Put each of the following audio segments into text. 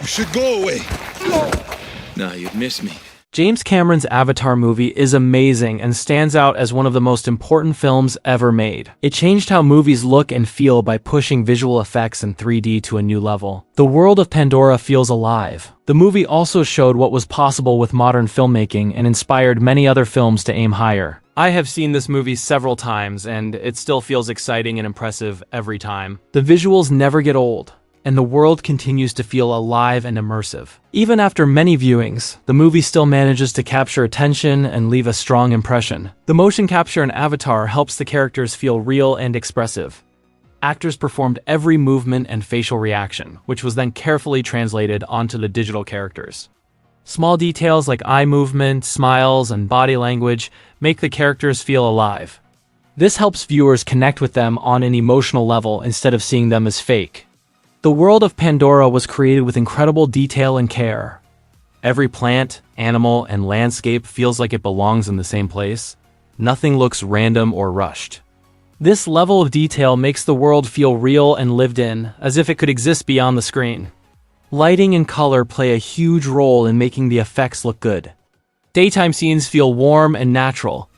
should go away. Nah, you'd miss me. James Cameron's Avatar movie is amazing and stands out as one of the most important films ever made. It changed how movies look and feel by pushing visual effects and 3D to a new level. The world of Pandora feels alive. The movie also showed what was possible with modern filmmaking and inspired many other films to aim higher. I have seen this movie several times, and it still feels exciting and impressive every time. The visuals never get old, and the world continues to feel alive and immersive. Even after many viewings, the movie still manages to capture attention and leave a strong impression. The motion capture in Avatar helps the characters feel real and expressive. Actors performed every movement and facial reaction, which was then carefully translated onto the digital characters. Small details like eye movement, smiles, and body language make the characters feel alive. This helps viewers connect with them on an emotional level instead of seeing them as fake. The world of Pandora was created with incredible detail and care. Every plant, animal, and landscape feels like it belongs in the same place. Nothing looks random or rushed. This level of detail makes the world feel real and lived in, as if it could exist beyond the screen. Lighting and color play a huge role in making the effects look good. Daytime scenes feel warm and natural,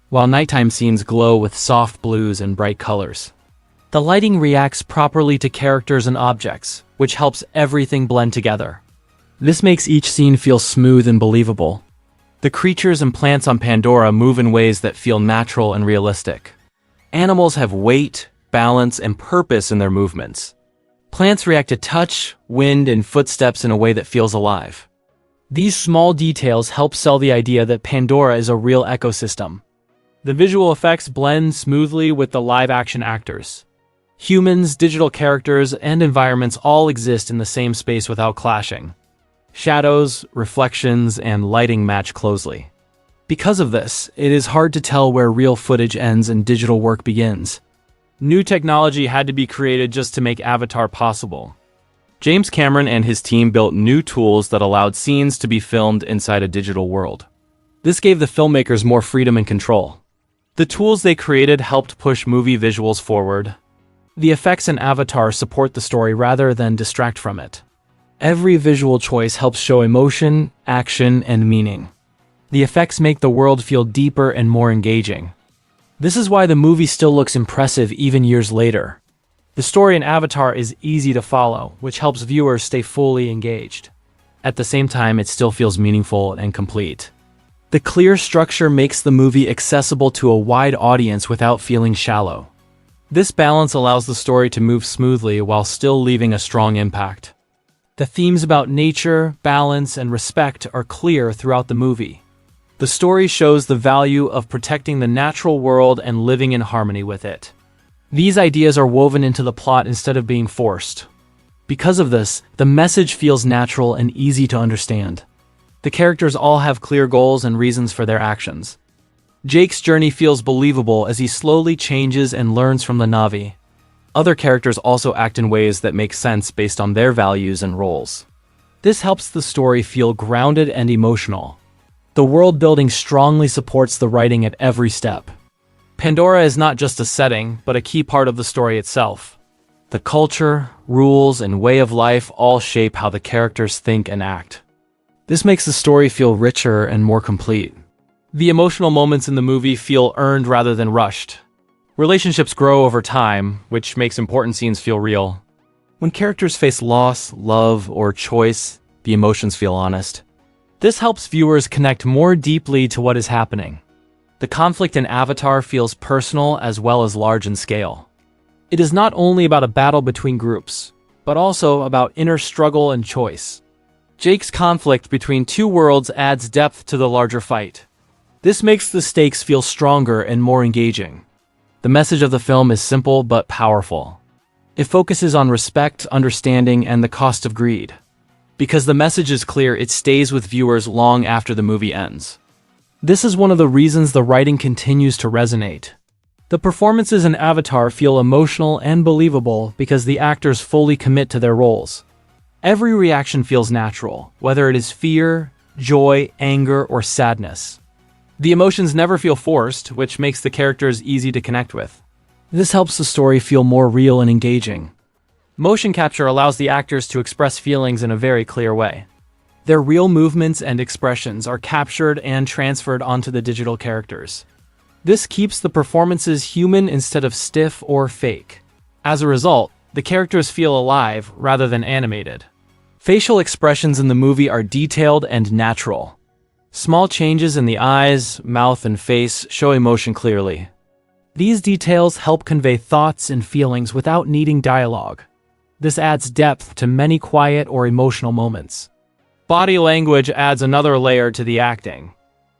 while nighttime scenes glow with soft blues and bright colors. The lighting reacts properly to characters and objects, which helps everything blend together. This makes each scene feel smooth and believable. The creatures and plants on Pandora move in ways that feel natural and realistic. Animals have weight, balance, and purpose in their movements. Plants react to touch, wind, and footsteps in a way that feels alive. These small details help sell the idea that Pandora is a real ecosystem. The visual effects blend smoothly with the live-action actors. Humans, digital characters, and environments all exist in the same space without clashing. Shadows, reflections, and lighting match closely. Because of this, it is hard to tell where real footage ends and digital work begins. New technology had to be created just to make Avatar possible. James Cameron and his team built new tools that allowed scenes to be filmed inside a digital world. This gave the filmmakers more freedom and control. The tools they created helped push movie visuals forward. The effects in Avatar support the story rather than distract from it. Every visual choice helps show emotion, action, and meaning. The effects make the world feel deeper and more engaging. This is why the movie still looks impressive even years later. The story in Avatar is easy to follow, which helps viewers stay fully engaged. At the same time, it still feels meaningful and complete. The clear structure makes the movie accessible to a wide audience without feeling shallow. This balance allows the story to move smoothly while still leaving a strong impact. The themes about nature, balance, and respect are clear throughout the movie. The story shows the value of protecting the natural world and living in harmony with it. These ideas are woven into the plot instead of being forced. Because of this, the message feels natural and easy to understand. The characters all have clear goals and reasons for their actions. Jake's journey feels believable as he slowly changes and learns from the Na'vi. Other characters also act in ways that make sense based on their values and roles. This helps the story feel grounded and emotional. The world building strongly supports the writing at every step. Pandora is not just a setting, but a key part of the story itself. The culture, rules, and way of life all shape how the characters think and act. This makes the story feel richer and more complete. The emotional moments in the movie feel earned rather than rushed. Relationships grow over time, which makes important scenes feel real. When characters face loss, love, or choice, the emotions feel honest. This helps viewers connect more deeply to what is happening. The conflict in Avatar feels personal as well as large in scale. It is not only about a battle between groups, but also about inner struggle and choice. Jake's conflict between two worlds adds depth to the larger fight. This makes the stakes feel stronger and more engaging. The message of the film is simple but powerful. It focuses on respect, understanding, and the cost of greed. Because the message is clear, it stays with viewers long after the movie ends. This is one of the reasons the writing continues to resonate. The performances in Avatar feel emotional and believable because the actors fully commit to their roles. Every reaction feels natural, whether it is fear, joy, anger, or sadness. The emotions never feel forced, which makes the characters easy to connect with. This helps the story feel more real and engaging. Motion capture allows the actors to express feelings in a very clear way. Their real movements and expressions are captured and transferred onto the digital characters. This keeps the performances human instead of stiff or fake. As a result, the characters feel alive rather than animated. Facial expressions in the movie are detailed and natural. Small changes in the eyes, mouth, and face show emotion clearly. These details help convey thoughts and feelings without needing dialogue. This adds depth to many quiet or emotional moments. Body language adds another layer to the acting.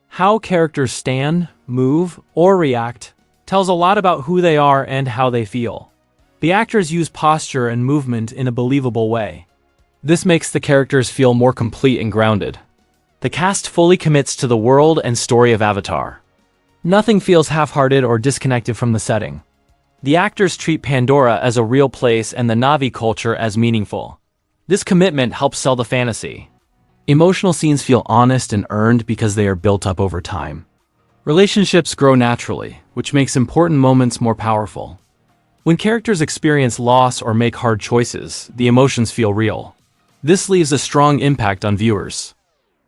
How characters stand, move, or react tells a lot about who they are and how they feel. The actors use posture and movement in a believable way. This makes the characters feel more complete and grounded. The cast fully commits to the world and story of Avatar. Nothing feels half-hearted or disconnected from the setting. The actors treat Pandora as a real place and the Na'vi culture as meaningful. This commitment helps sell the fantasy. Emotional scenes feel honest and earned because they are built up over time. Relationships grow naturally, which makes important moments more powerful. When characters experience loss or make hard choices, the emotions feel real. This leaves a strong impact on viewers.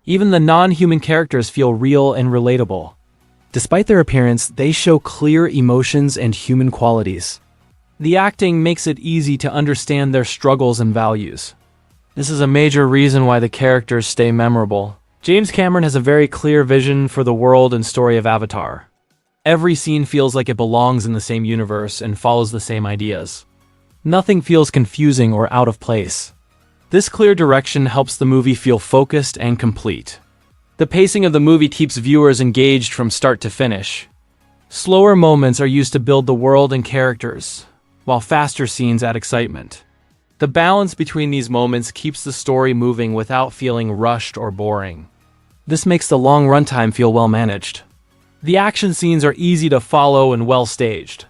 Even the non-human characters feel real and relatable. Despite their appearance, they show clear emotions and human qualities. The acting makes it easy to understand their struggles and values. This is a major reason why the characters stay memorable. James Cameron has a very clear vision for the world and story of Avatar. Every scene feels like it belongs in the same universe and follows the same ideas. Nothing feels confusing or out of place. This clear direction helps the movie feel focused and complete. The pacing of the movie keeps viewers engaged from start to finish. Slower moments are used to build the world and characters, while faster scenes add excitement. The balance between these moments keeps the story moving without feeling rushed or boring. This makes the long runtime feel well managed. The action scenes are easy to follow and well staged.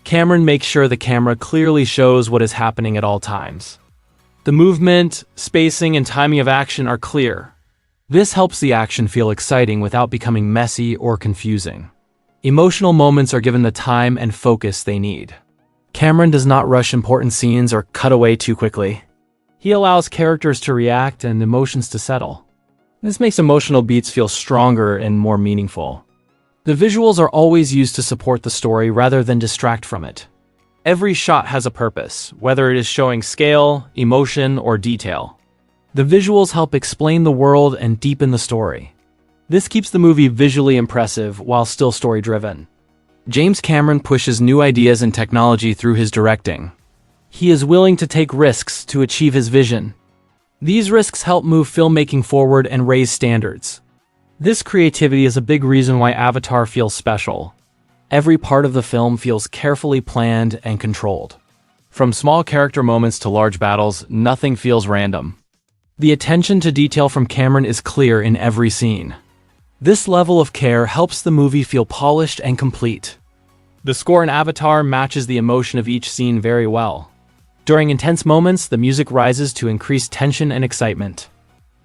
Cameron makes sure the camera clearly shows what is happening at all times. The movement, spacing, and timing of action are clear. This helps the action feel exciting without becoming messy or confusing. Emotional moments are given the time and focus they need. Cameron does not rush important scenes or cut away too quickly. He allows characters to react and emotions to settle. This makes emotional beats feel stronger and more meaningful. The visuals are always used to support the story rather than distract from it. Every shot has a purpose, whether it is showing scale, emotion, or detail. The visuals help explain the world and deepen the story. This keeps the movie visually impressive while still story-driven. James Cameron pushes new ideas and technology through his directing. He is willing to take risks to achieve his vision. These risks help move filmmaking forward and raise standards. This creativity is a big reason why Avatar feels special. Every part of the film feels carefully planned and controlled. From small character moments to large battles, nothing feels random. The attention to detail from Cameron is clear in every scene. This level of care helps the movie feel polished and complete. The score in Avatar matches the emotion of each scene very well. During intense moments, the music rises to increase tension and excitement.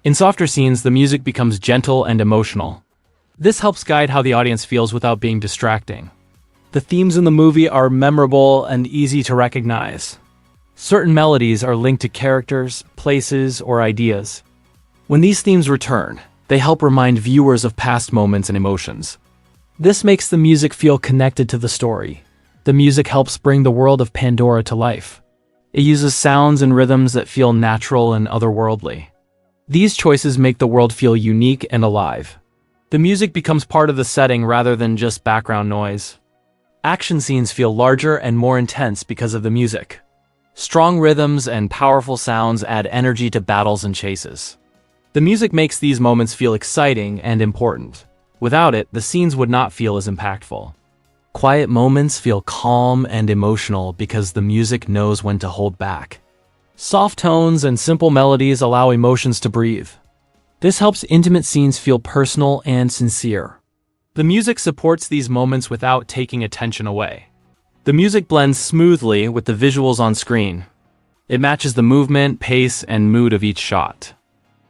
In softer scenes, the music becomes gentle and emotional. This helps guide how the audience feels without being distracting. The themes in the movie are memorable and easy to recognize. Certain melodies are linked to characters, places, or ideas. When these themes return, they help remind viewers of past moments and emotions. This makes the music feel connected to the story. The music helps bring the world of Pandora to life. It uses sounds and rhythms that feel natural and otherworldly. These choices make the world feel unique and alive. The music becomes part of the setting rather than just background noise. Action scenes feel larger and more intense because of the music. Strong rhythms and powerful sounds add energy to battles and chases. The music makes these moments feel exciting and important. Without it, the scenes would not feel as impactful. Quiet moments feel calm and emotional because the music knows when to hold back. Soft tones and simple melodies allow emotions to breathe. This helps intimate scenes feel personal and sincere. The music supports these moments without taking attention away. The music blends smoothly with the visuals on screen. It matches the movement, pace, and mood of each shot.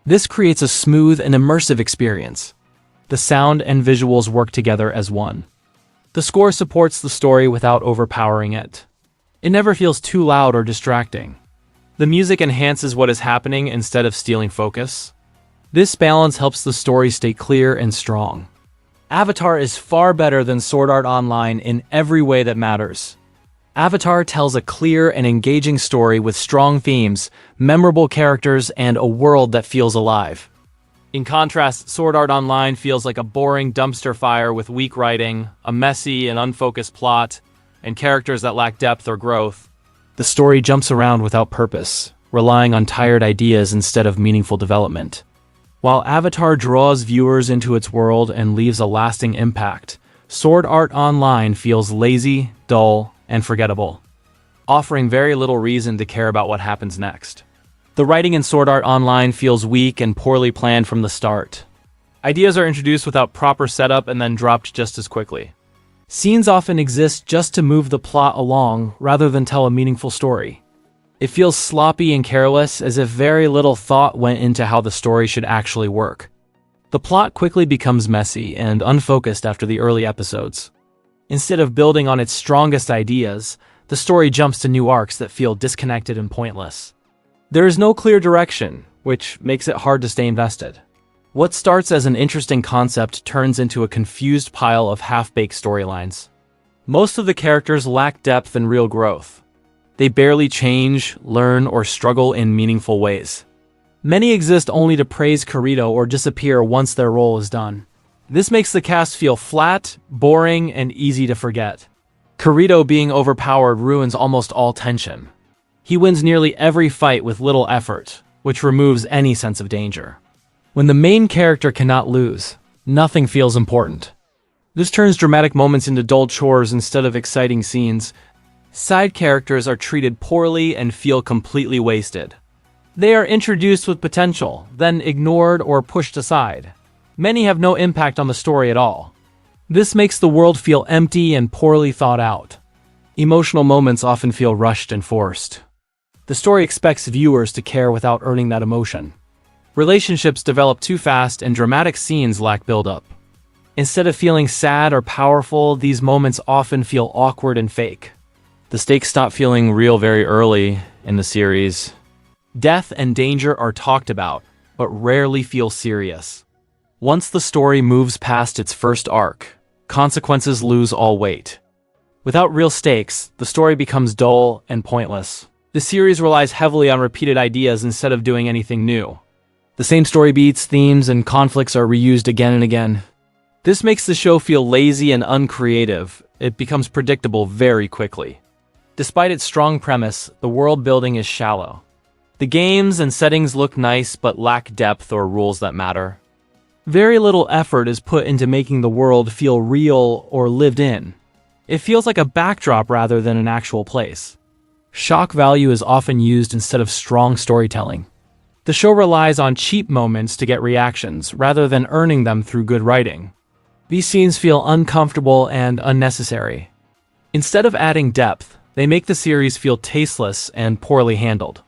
This creates a smooth and immersive experience. The sound and visuals work together as one. The score supports the story without overpowering it. It never feels too loud or distracting. The music enhances what is happening instead of stealing focus. This balance helps the story stay clear and strong. Avatar is far better than Sword Art Online in every way that matters. Avatar tells a clear and engaging story with strong themes, memorable characters, and a world that feels alive. In contrast, Sword Art Online feels like a boring dumpster fire with weak writing, a messy and unfocused plot, and characters that lack depth or growth. The story jumps around without purpose, relying on tired ideas instead of meaningful development. While Avatar draws viewers into its world and leaves a lasting impact, Sword Art Online feels lazy, dull, and forgettable, offering very little reason to care about what happens next. The writing in Sword Art Online feels weak and poorly planned from the start. Ideas are introduced without proper setup and then dropped just as quickly. Scenes often exist just to move the plot along rather than tell a meaningful story. It feels sloppy and careless, as if very little thought went into how the story should actually work. The plot quickly becomes messy and unfocused after the early episodes. Instead of building on its strongest ideas, the story jumps to new arcs that feel disconnected and pointless. There is no clear direction, which makes it hard to stay invested. What starts as an interesting concept turns into a confused pile of half-baked storylines. Most of the characters lack depth and real growth. They barely change, learn, or struggle in meaningful ways. Many exist only to praise Kirito or disappear once their role is done. This makes the cast feel flat, boring, and easy to forget. Kirito being overpowered ruins almost all tension. He wins nearly every fight with little effort, which removes any sense of danger. When the main character cannot lose, nothing feels important. This turns dramatic moments into dull chores instead of exciting scenes. Side characters are treated poorly and feel completely wasted. They are introduced with potential, then ignored or pushed aside. Many have no impact on the story at all. This makes the world feel empty and poorly thought out. Emotional moments often feel rushed and forced. The story expects viewers to care without earning that emotion. Relationships develop too fast and dramatic scenes lack build-up. Instead of feeling sad or powerful, these moments often feel awkward and fake. The stakes stop feeling real very early in the series. Death and danger are talked about, but rarely feel serious. Once the story moves past its first arc, consequences lose all weight. Without real stakes, the story becomes dull and pointless. The series relies heavily on repeated ideas instead of doing anything new. The same story beats, themes, and conflicts are reused again and again. This makes the show feel lazy and uncreative. It becomes predictable very quickly. Despite its strong premise, the world building is shallow. The games and settings look nice but lack depth or rules that matter. Very little effort is put into making the world feel real or lived in. It feels like a backdrop rather than an actual place. Shock value is often used instead of strong storytelling. The show relies on cheap moments to get reactions rather than earning them through good writing. These scenes feel uncomfortable and unnecessary. Instead of adding depth, they make the series feel tasteless and poorly handled.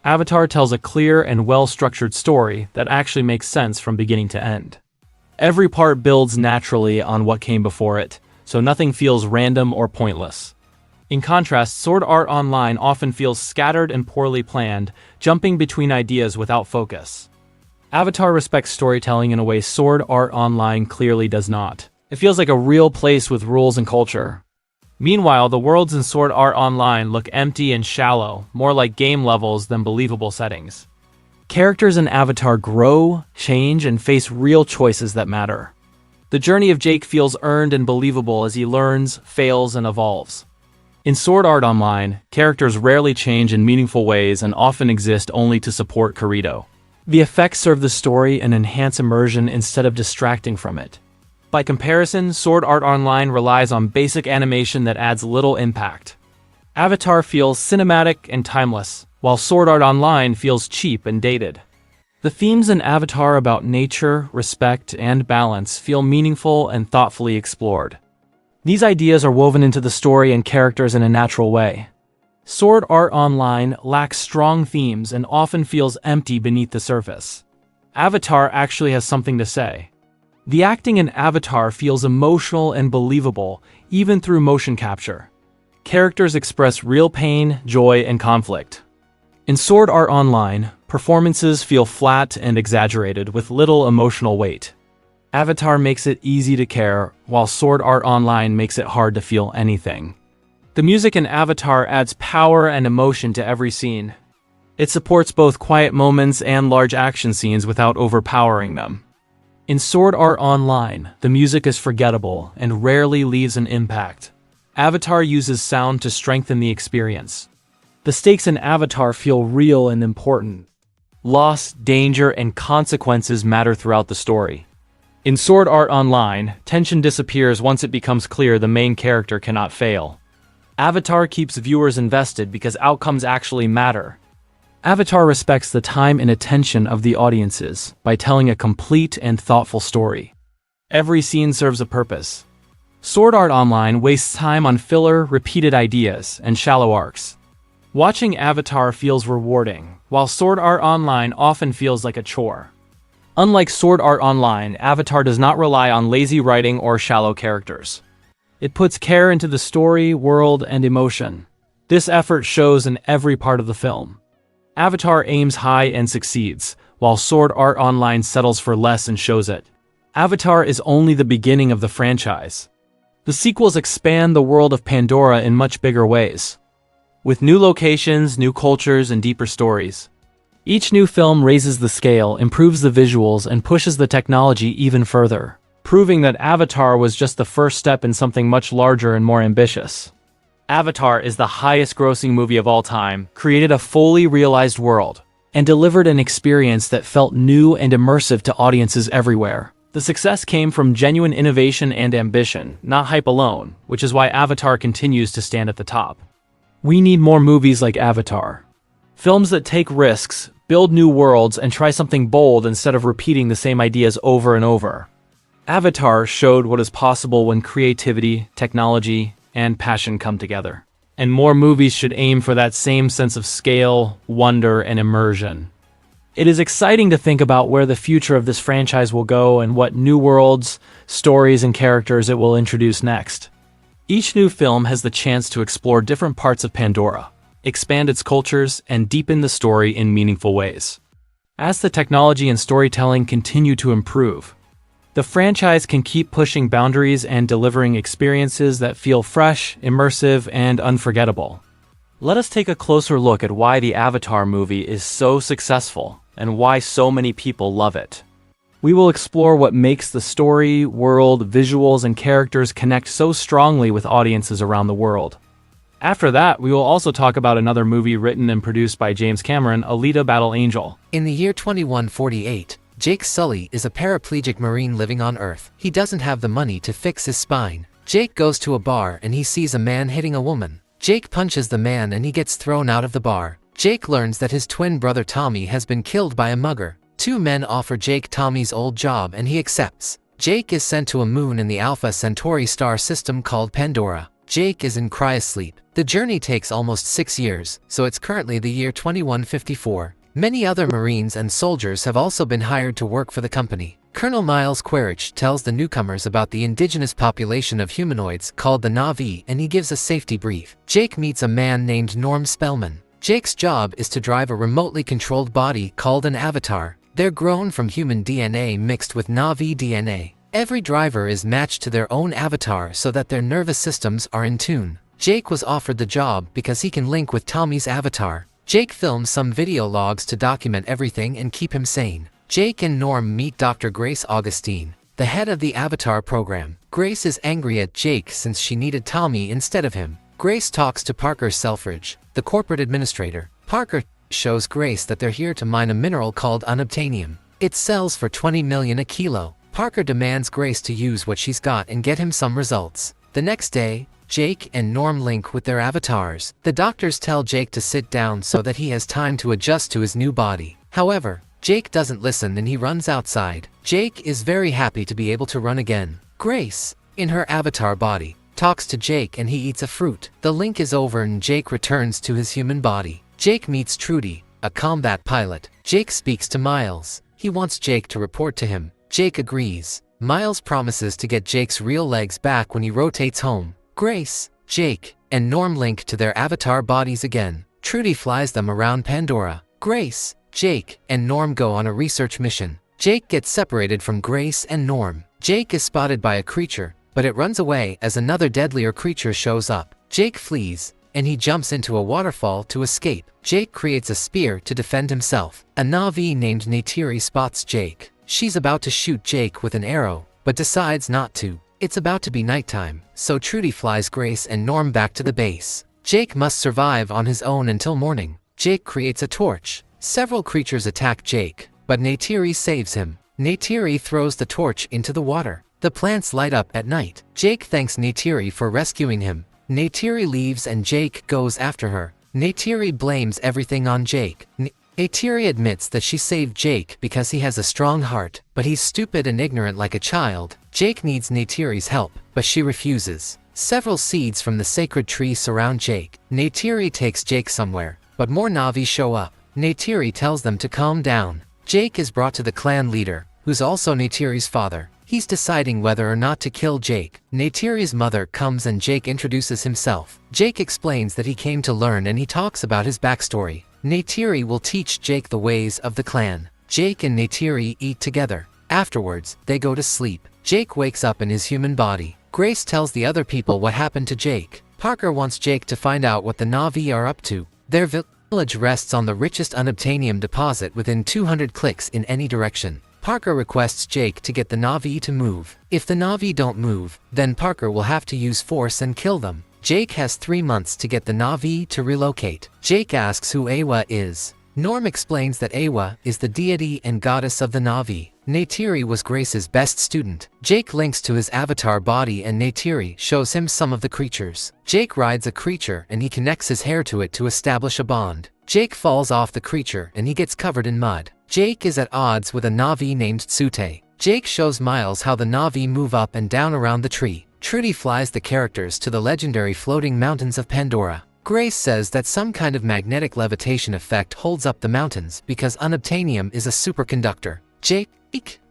Avatar tells a clear and well-structured story that actually makes sense from beginning to end. Every part builds naturally on what came before it, so nothing feels random or pointless. In contrast, Sword Art Online often feels scattered and poorly planned, jumping between ideas without focus. Avatar respects storytelling in a way Sword Art Online clearly does not. It feels like a real place with rules and culture. Meanwhile, the worlds in Sword Art Online look empty and shallow, more like game levels than believable settings. Characters in Avatar grow, change, and face real choices that matter. The journey of Jake feels earned and believable as he learns, fails, and evolves. In Sword Art Online, characters rarely change in meaningful ways and often exist only to support Kirito. The effects serve the story and enhance immersion instead of distracting from it. By comparison, Sword Art Online relies on basic animation that adds little impact. Avatar feels cinematic and timeless, while Sword Art Online feels cheap and dated. The themes in Avatar about nature, respect, and balance feel meaningful and thoughtfully explored. These ideas are woven into the story and characters in a natural way. Sword Art Online lacks strong themes and often feels empty beneath the surface. Avatar actually has something to say. The acting in Avatar feels emotional and believable, even through motion capture. Characters express real pain, joy, and conflict. In Sword Art Online, performances feel flat and exaggerated with little emotional weight. Avatar makes it easy to care, while Sword Art Online makes it hard to feel anything. The music in Avatar adds power and emotion to every scene. It supports both quiet moments and large action scenes without overpowering them. In Sword Art Online, the music is forgettable and rarely leaves an impact. Avatar uses sound to strengthen the experience. The stakes in Avatar feel real and important. Loss, danger, and consequences matter throughout the story. In Sword Art Online, tension disappears once it becomes clear the main character cannot fail. Avatar keeps viewers invested because outcomes actually matter. Avatar respects the time and attention of the audiences by telling a complete and thoughtful story. Every scene serves a purpose. Sword Art Online wastes time on filler, repeated ideas, and shallow arcs. Watching Avatar feels rewarding, while Sword Art Online often feels like a chore. Unlike Sword Art Online, Avatar does not rely on lazy writing or shallow characters. It puts care into the story, world, and emotion. This effort shows in every part of the film. Avatar aims high and succeeds, while Sword Art Online settles for less and shows it. Avatar is only the beginning of the franchise. The sequels expand the world of Pandora in much bigger ways, with new locations, new cultures, and deeper stories. Each new film raises the scale, improves the visuals, and pushes the technology even further, proving that Avatar was just the first step in something much larger and more ambitious. Avatar is the highest-grossing movie of all time, created a fully realized world, and delivered an experience that felt new and immersive to audiences everywhere. The success came from genuine innovation and ambition, not hype alone, which is why Avatar continues to stand at the top. We need more movies like Avatar. Films that take risks, build new worlds, and try something bold instead of repeating the same ideas over and over. Avatar showed what is possible when creativity, technology, and passion come together. And more movies should aim for that same sense of scale, wonder, and immersion. It is exciting to think about where the future of this franchise will go and what new worlds, stories, and characters it will introduce next. Each new film has the chance to explore different parts of Pandora, expand its cultures, and deepen the story in meaningful ways. As the technology and storytelling continue to improve, the franchise can keep pushing boundaries and delivering experiences that feel fresh, immersive, and unforgettable. Let us take a closer look at why the Avatar movie is so successful and why so many people love it. We will explore what makes the story, world, visuals, and characters connect so strongly with audiences around the world. After that, we will also talk about another movie written and produced by James Cameron, Alita: Battle Angel. In the year 2148, Jake Sully is a paraplegic Marine living on Earth. He doesn't have the money to fix his spine. Jake goes to a bar and he sees a man hitting a woman. Jake punches the man and he gets thrown out of the bar. Jake learns that his twin brother Tommy has been killed by a mugger. Two men offer Jake Tommy's old job and he accepts. Jake is sent to a moon in the Alpha Centauri star system called Pandora. Jake is in cryosleep. The journey takes almost 6 years, so it's currently the year 2154. Many other Marines and soldiers have also been hired to work for the company. Colonel Miles Quaritch tells the newcomers about the indigenous population of humanoids called the Na'vi, and he gives a safety brief. Jake meets a man named Norm Spellman. Jake's job is to drive a remotely controlled body called an avatar. They're grown from human DNA mixed with Na'vi DNA. Every driver is matched to their own avatar so that their nervous systems are in tune. Jake was offered the job because he can link with Tommy's avatar. Jake films some video logs to document everything and keep him sane. Jake and Norm meet Dr. Grace Augustine, the head of the Avatar program. Grace is angry at Jake since she needed Tommy instead of him. Grace talks to Parker Selfridge, the corporate administrator. Parker shows Grace that they're here to mine a mineral called unobtainium. It sells for 20 million a kilo. Parker demands Grace to use what she's got and get him some results. The next day, Jake and Norm link with their avatars. The doctors tell Jake to sit down so that he has time to adjust to his new body. However, Jake doesn't listen and he runs outside. Jake is very happy to be able to run again. Grace, in her avatar body, talks to Jake and he eats a fruit. The link is over and Jake returns to his human body. Jake meets Trudy, a combat pilot. Jake speaks to Miles. He wants Jake to report to him. Jake agrees. Miles promises to get Jake's real legs back when he rotates home. Grace, Jake, and Norm link to their avatar bodies again. Trudy flies them around Pandora. Grace, Jake, and Norm go on a research mission. Jake gets separated from Grace and Norm. Jake is spotted by a creature, but it runs away as another deadlier creature shows up. Jake flees, and he jumps into a waterfall to escape. Jake creates a spear to defend himself. A Na'vi named Neytiri spots Jake. She's about to shoot Jake with an arrow, but decides not to. It's about to be nighttime, so Trudy flies Grace and Norm back to the base. Jake must survive on his own until morning. Jake creates a torch. Several creatures attack Jake, but Neytiri saves him. Neytiri throws the torch into the water. The plants light up at night. Jake thanks Neytiri for rescuing him. Neytiri leaves and Jake goes after her. Neytiri blames everything on Jake. Neytiri admits that she saved Jake because he has a strong heart, but he's stupid and ignorant like a child. Jake needs Neytiri's help, but she refuses. Several seeds from the sacred tree surround Jake. Neytiri takes Jake somewhere, but more Na'vi show up. Neytiri tells them to calm down. Jake is brought to the clan leader, who's also Neytiri's father. He's deciding whether or not to kill Jake. Neytiri's mother comes and Jake introduces himself. Jake explains that he came to learn and he talks about his backstory. Neytiri will teach Jake the ways of the clan. Jake and Neytiri eat together. Afterwards, they go to sleep. Jake wakes up in his human body. Grace tells the other people what happened to Jake. Parker wants Jake to find out what the Na'vi are up to. Their village rests on the richest unobtainium deposit within 200 clicks in any direction. Parker requests Jake to get the Na'vi to move. If the Na'vi don't move, then Parker will have to use force and kill them. Jake has 3 months to get the Na'vi to relocate. Jake asks who Awa is. Norm explains that Awa is the deity and goddess of the Na'vi. Neytiri was Grace's best student. Jake links to his avatar body and Neytiri shows him some of the creatures. Jake rides a creature and he connects his hair to it to establish a bond. Jake falls off the creature and he gets covered in mud. Jake is at odds with a Na'vi named Tsute. Jake shows Miles how the Na'vi move up and down around the tree. Trudy flies the characters to the legendary floating mountains of Pandora. Grace says that some kind of magnetic levitation effect holds up the mountains because unobtainium is a superconductor. Jake,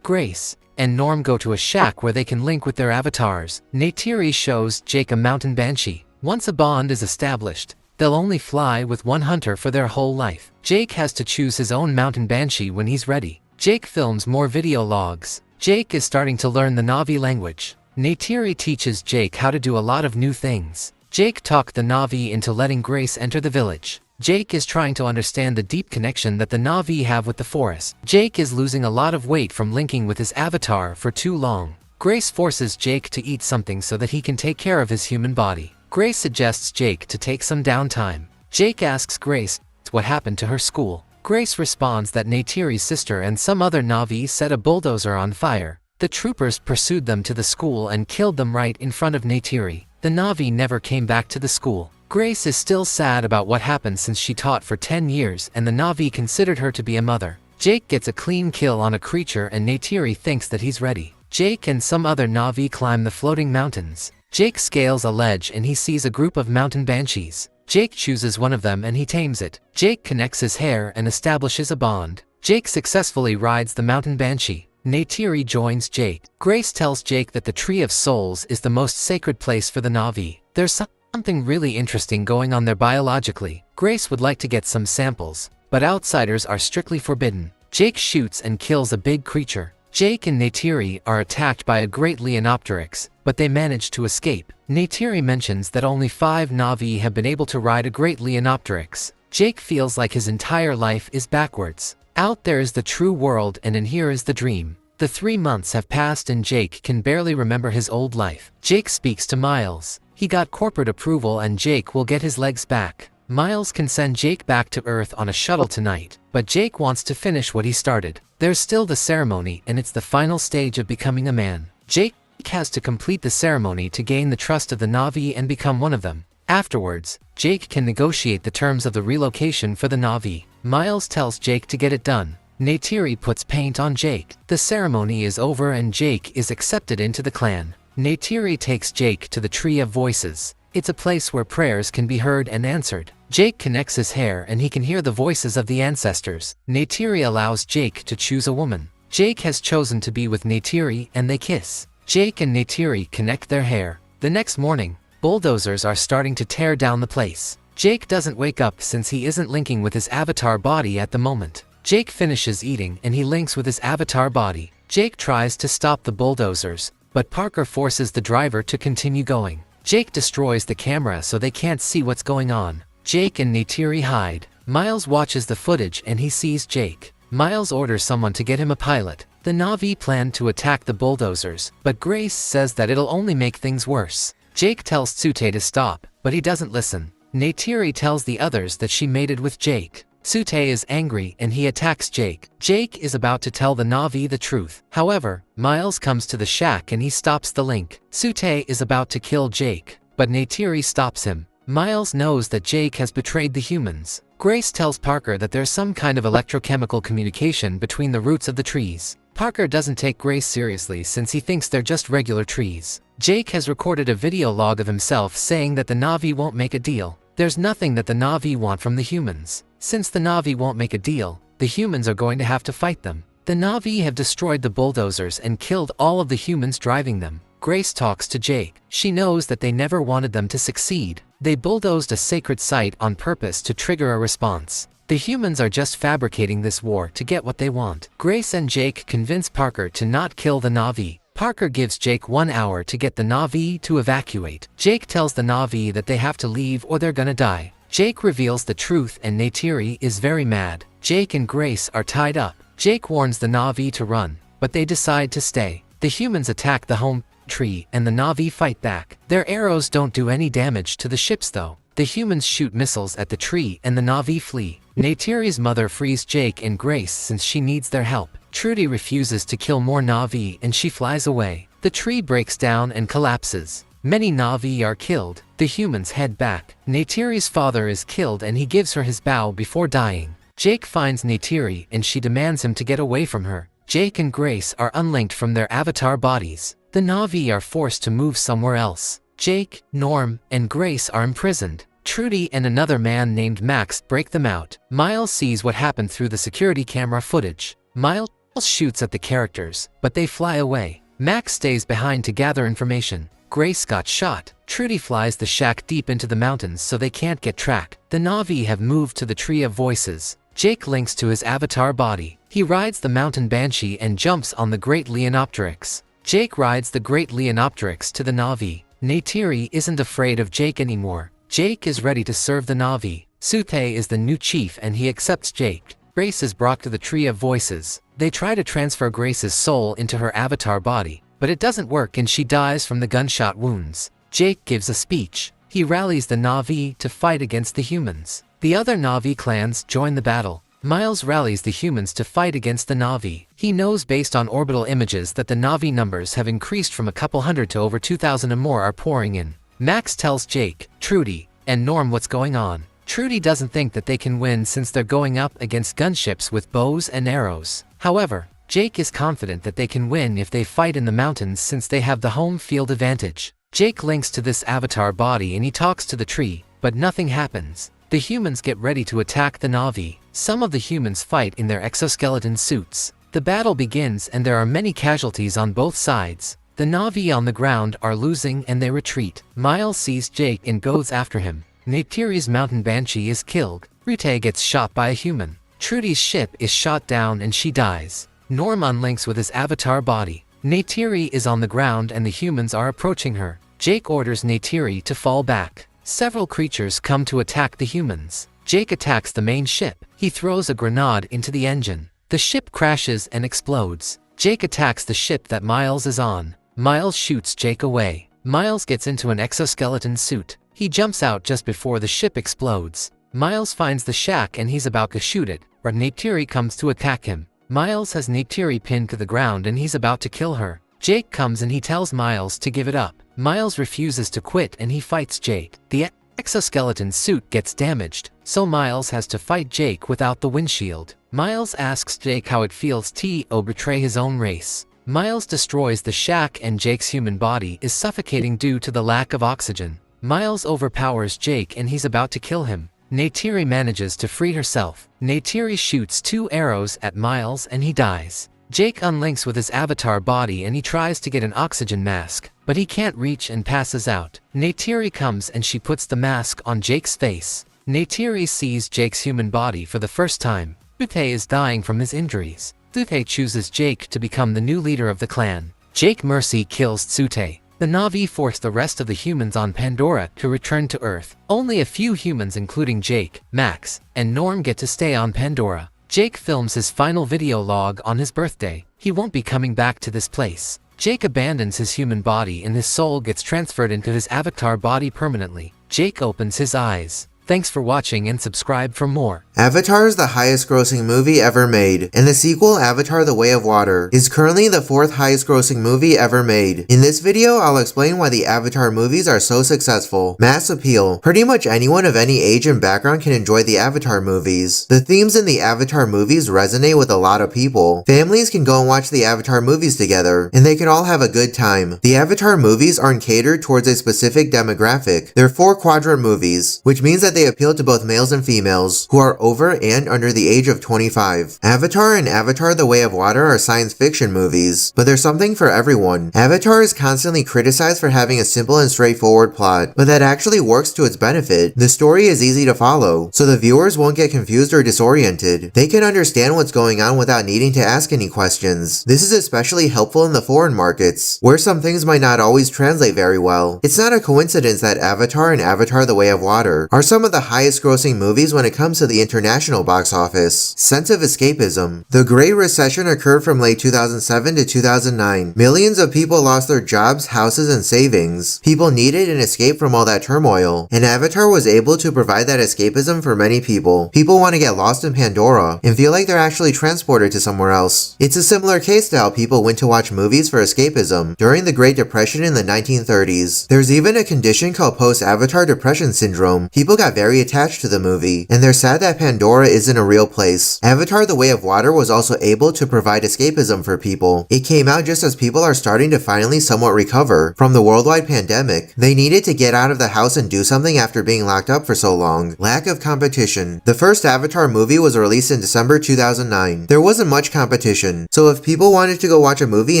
Grace, and Norm go to a shack where they can link with their avatars. Neytiri shows Jake a mountain banshee. Once a bond is established, they'll only fly with one hunter for their whole life. Jake has to choose his own mountain banshee when he's ready. Jake films more video logs. Jake is starting to learn the Na'vi language. Neytiri teaches Jake how to do a lot of new things. Jake talked the Na'vi into letting Grace enter the village. Jake is trying to understand the deep connection that the Na'vi have with the forest. Jake is losing a lot of weight from linking with his avatar for too long. Grace forces Jake to eat something so that he can take care of his human body. Grace suggests Jake to take some downtime. Jake asks Grace what happened to her school. Grace responds that Neytiri's sister and some other Na'vi set a bulldozer on fire. The troopers pursued them to the school and killed them right in front of Neytiri. The Na'vi never came back to the school. Grace is still sad about what happened since she taught for 10 years and the Na'vi considered her to be a mother. Jake gets a clean kill on a creature and Neytiri thinks that he's ready. Jake and some other Na'vi climb the floating mountains. Jake scales a ledge and he sees a group of mountain banshees. Jake chooses one of them and he tames it. Jake connects his hair and establishes a bond. Jake successfully rides the mountain banshee. Neytiri joins Jake. Grace tells Jake that the Tree of Souls is the most sacred place for the Na'vi. There's something really interesting going on there biologically. Grace would like to get some samples, but outsiders are strictly forbidden. Jake shoots and kills a big creature. Jake and Neytiri are attacked by a great Leonopteryx, but they manage to escape. Neytiri mentions that only 5 Na'vi have been able to ride a great Leonopteryx. Jake feels like his entire life is backwards. Out there is the true world and in here is the dream. The 3 months have passed and Jake can barely remember his old life. Jake speaks to Miles. He got corporate approval and Jake will get his legs back. Miles can send Jake back to Earth on a shuttle tonight, but Jake wants to finish what he started. There's still the ceremony and it's the final stage of becoming a man. Jake has to complete the ceremony to gain the trust of the Na'vi and become one of them. Afterwards, Jake can negotiate the terms of the relocation for the Na'vi. Miles tells Jake to get it done. Neytiri puts paint on Jake. The ceremony is over and Jake is accepted into the clan. Neytiri takes Jake to the Tree of Voices. It's a place where prayers can be heard and answered. Jake connects his hair and he can hear the voices of the ancestors. Neytiri allows Jake to choose a woman. Jake has chosen to be with Neytiri and they kiss. Jake and Neytiri connect their hair. The next morning, bulldozers are starting to tear down the place. Jake doesn't wake up since he isn't linking with his avatar body at the moment. Jake finishes eating and he links with his avatar body. Jake tries to stop the bulldozers, but Parker forces the driver to continue going. Jake destroys the camera so they can't see what's going on. Jake and Neytiri hide. Miles watches the footage and he sees Jake. Miles orders someone to get him a pilot. The Na'vi plan to attack the bulldozers, but Grace says that it'll only make things worse. Jake tells Tsute to stop, but he doesn't listen. Neytiri tells the others that she mated with Jake. Tsute is angry and he attacks Jake. Jake is about to tell the Na'vi the truth. However, Miles comes to the shack and he stops the link. Tsute is about to kill Jake, but Neytiri stops him. Miles knows that Jake has betrayed the humans. Grace tells Parker that there's some kind of electrochemical communication between the roots of the trees. Parker doesn't take Grace seriously since he thinks they're just regular trees. Jake has recorded a video log of himself saying that the Na'vi won't make a deal. There's nothing that the Na'vi want from the humans. Since the Na'vi won't make a deal, the humans are going to have to fight them. The Na'vi have destroyed the bulldozers and killed all of the humans driving them. Grace talks to Jake. She knows that they never wanted them to succeed. They bulldozed a sacred site on purpose to trigger a response. The humans are just fabricating this war to get what they want. Grace and Jake convince Parker to not kill the Na'vi. Parker gives Jake 1 hour to get the Na'vi to evacuate. Jake tells the Na'vi that they have to leave or they're gonna die. Jake reveals the truth and Neytiri is very mad. Jake and Grace are tied up. Jake warns the Na'vi to run, but they decide to stay. The humans attack the home tree and the Na'vi fight back. Their arrows don't do any damage to the ships though. The humans shoot missiles at the tree and the Na'vi flee. Neytiri's mother frees Jake and Grace since she needs their help. Trudy refuses to kill more Na'vi and she flies away. The tree breaks down and collapses. Many Na'vi are killed. The humans head back. Neytiri's father is killed and he gives her his bow before dying. Jake finds Neytiri and she demands him to get away from her. Jake and Grace are unlinked from their avatar bodies. The Na'vi are forced to move somewhere else. Jake, Norm, and Grace are imprisoned. Trudy and another man named Max break them out. Miles sees what happened through the security camera footage. Miles shoots at the characters, but they fly away. Max stays behind to gather information. Grace got shot. Trudy flies the shack deep into the mountains so they can't get tracked. The Na'vi have moved to the Tree of Voices. Jake links to his avatar body. He rides the mountain banshee and jumps on the Great Leonopteryx. Jake rides the Great Leonopteryx to the Na'vi. Neytiri isn't afraid of Jake anymore. Jake is ready to serve the Na'vi. Tsute is the new chief and he accepts Jake. Grace is brought to the Tree of Voices. They try to transfer Grace's soul into her avatar body, but it doesn't work and she dies from the gunshot wounds. Jake gives a speech. He rallies the Na'vi to fight against the humans. The other Na'vi clans join the battle. Miles rallies the humans to fight against the Na'vi. He knows based on orbital images that the Na'vi numbers have increased from a couple hundred to over 2,000 and more are pouring in. Max tells Jake, Trudy, and Norm what's going on. Trudy doesn't think that they can win since they're going up against gunships with bows and arrows. However, Jake is confident that they can win if they fight in the mountains since they have the home field advantage. Jake links to this avatar body and he talks to the tree, but nothing happens. The humans get ready to attack the Na'vi. Some of the humans fight in their exoskeleton suits. The battle begins and there are many casualties on both sides. The Na'vi on the ground are losing and they retreat. Miles sees Jake and goes after him. Neytiri's mountain banshee is killed. Rute gets shot by a human. Trudy's ship is shot down and she dies. Norm unlinks with his avatar body. Neytiri is on the ground and the humans are approaching her. Jake orders Neytiri to fall back. Several creatures come to attack the humans. Jake attacks the main ship. He throws a grenade into the engine. The ship crashes and explodes. Jake attacks the ship that Miles is on. Miles shoots Jake away. Miles gets into an exoskeleton suit. He jumps out just before the ship explodes. Miles finds the shack and he's about to shoot it, but Neytiri comes to attack him. Miles has Neytiri pinned to the ground and he's about to kill her. Jake comes and he tells Miles to give it up. Miles refuses to quit and he fights Jake. The exoskeleton suit gets damaged, so Miles has to fight Jake without the windshield. Miles asks Jake how it feels to betray his own race. Miles destroys the shack and Jake's human body is suffocating due to the lack of oxygen. Miles overpowers Jake and he's about to kill him. Neytiri manages to free herself. Neytiri shoots 2 arrows at Miles and he dies. Jake unlinks with his avatar body and he tries to get an oxygen mask, but he can't reach and passes out. Neytiri comes and she puts the mask on Jake's face. Neytiri sees Jake's human body for the first time. Thute is dying from his injuries. Thute chooses Jake to become the new leader of the clan. Jake Mercy kills Tsute. The Na'vi force the rest of the humans on Pandora to return to Earth. Only a few humans including Jake, Max, and Norm get to stay on Pandora. Jake films his final video log on his birthday. He won't be coming back to this place. Jake abandons his human body and his soul gets transferred into his avatar body permanently. Jake opens his eyes. Thanks for watching and subscribe for more. Avatar is the highest grossing movie ever made, and the sequel Avatar: The Way of Water is currently the 4th highest grossing movie ever made. In this video, I'll explain why the Avatar movies are so successful. Mass appeal. Pretty much anyone of any age and background can enjoy the Avatar movies. The themes in the Avatar movies resonate with a lot of people. Families can go and watch the Avatar movies together, and they can all have a good time. The Avatar movies aren't catered towards a specific demographic. They're 4-quadrant movies, which means that they appeal to both males and females who are over and under the age of 25. Avatar and Avatar: The Way of Water are science fiction movies, but there's something for everyone. Avatar is constantly criticized for having a simple and straightforward plot, but that actually works to its benefit. The story is easy to follow, so the viewers won't get confused or disoriented. They can understand what's going on without needing to ask any questions. This is especially helpful in the foreign markets, where some things might not always translate very well. It's not a coincidence that Avatar and Avatar: The Way of Water are some of the highest grossing movies when it comes to the international box office. Sense of escapism. The Great Recession occurred from late 2007 to 2009. Millions of people lost their jobs, houses, and savings. People needed an escape from all that turmoil, and Avatar was able to provide that escapism for many people. People want to get lost in Pandora and feel like they're actually transported to somewhere else. It's a similar case to how people went to watch movies for escapism during the Great Depression in the 1930s. There's even a condition called post-Avatar depression syndrome. People got very attached to the movie, and they're sad that Pandora isn't a real place. Avatar: The Way of Water was also able to provide escapism for people. It came out just as people are starting to finally somewhat recover from the worldwide pandemic. They needed to get out of the house and do something after being locked up for so long. Lack of competition. The first Avatar movie was released in December 2009. There wasn't much competition, so if people wanted to go watch a movie